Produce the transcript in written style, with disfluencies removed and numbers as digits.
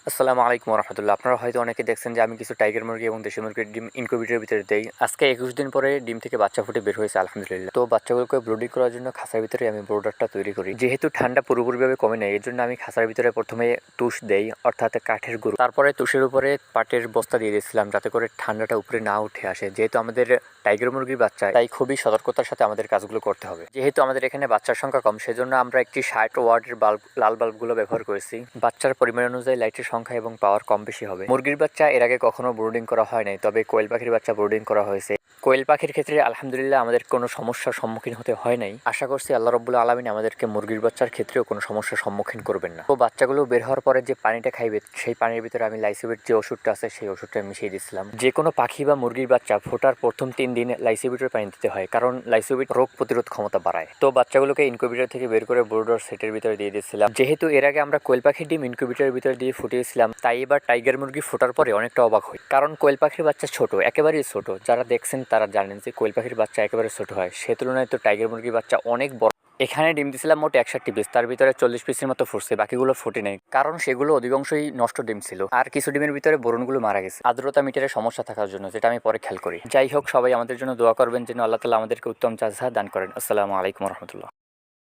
আসসালামু আলাইকুম রহমতুল্লাহ। আপনারা হয়তো অনেকে দেখছেন যে আমি কিছু টাইগার মুরগি এবং দেশি মুরগির ডিম ইনকিউবেটরের ভিতরে দেই। আজকে 21 দিন পরে ডিম থেকে বাচ্চা ফুটে বের হয়েছে আলহামদুলিল্লাহ। তো বাচ্চাগুলোকে ব্রুডিং করার জন্য খাঁচার ভিতরে আমি ব্রোডারটা তৈরি করি। যেহেতু ঠান্ডা পুরোপুরিভাবে কমে নাই, এর জন্য আমি খাঁচার ভিতরে প্রথমে তুষ দেই, অর্থাৎ কাঠের গুঁড়ো। তারপরে তুষের উপরে পাটের বস্তা দিয়ে দিয়েছিলাম যাতে করে ঠান্ডাটা উপরে না উঠে আসে। যেহেতু আমাদের টাইগার মুরগির বাচ্চা, তাই খুবই সতর্কতার সাথে আমাদের কাজগুলো করতে হবে। যেহেতু আমাদের এখানে বাচ্চার সংখ্যা কম, সেজন্য আমরা একটি 60 ওয়াটের বাল্ব, লাল বাল্বগুলো ব্যবহার করেছি। বাচ্চার পরিমাণ অনুযায়ী লাইটের সংখ্যা এবং পাওয়ার কম বেশি হবে। মুরগির বাচ্চা এর আগে কখনো ব্রুডিং করা হয় নাই, তবে কোয়েল পাখির বাচ্চা ব্রুডিং করা হয়েছে। কোয়েল পাখির ক্ষেত্রে আলহামদুলিল্লাহ আমাদের কোনো সমস্যার সম্মুখীন হতে হয় নাই। আশা করছি আল্লাহ রাব্বুল আলামিন আমাদেরকে মুরগির বাচ্চার ক্ষেত্রেও কোনো সমস্যার সম্মুখীন করবেন না। তো বাচ্চাগুলো বের হওয়ার পরে যে পানিটা খাইবে, সেই পানির ভিতরে আমি লাইসিবেট যে ওষুধটা আছে সেই ওষুধটা মিশিয়ে দিচ্ছিলাম। যে কোনো পাখি বা মুরগির বাচ্চা ফোটার প্রথম 3 দিন লাইসিবেটের পানি দিতে হয়, কারণ লাইসিবেট রোগ প্রতিরোধ ক্ষমতা বাড়ায়। তো বাচ্চাগুলোকে ইনকিউবেটর থেকে বের করে ব্রুডার সেটের ভিতরে দিয়ে দিচ্ছিলাম। যেহেতু এর আগে আমরা কোয়েল পাখির ডিম ইনকিউবেটরের ভিতরে দিয়ে ফুটিয়েছিলাম, তাই এবার টাইগার মুরগি ফোটার পরে অনেকটা অবাক হই, কারণ কোয়েল পাখির বাচ্চা ছোট, একেবারেই ছোট। যারা দেখছেন তারা জানেন যে কোয়েল পাখির বাচ্চা একেবারে ছোট হয়, সে তুলনায় তো টাইগার মুরগির বাচ্চা অনেক বড়। এখানে ডিম দিছিলাম মোট 61 পিস, তার ভিতরে 40 পিসের মতো ফুটছে, বাকিগুলো ফুটে নেই, কারণ সেগুলো অধিকাংশই নষ্ট ডিম ছিল। আর কিছু ডিমের ভিতরে বোরনগুলো মারা গেছে আর্দ্রতা মিটারের সমস্যা থাকার জন্য, যেটা আমি পরে খেয়াল করি। যাই হোক, সবাই আমাদের জন্য দোয়া করবেন যেন আল্লাহ তাআলা আমাদেরকে উত্তম চাষা দান করেন। আসসালামু আলাইকুম রহমতুল্লাহ।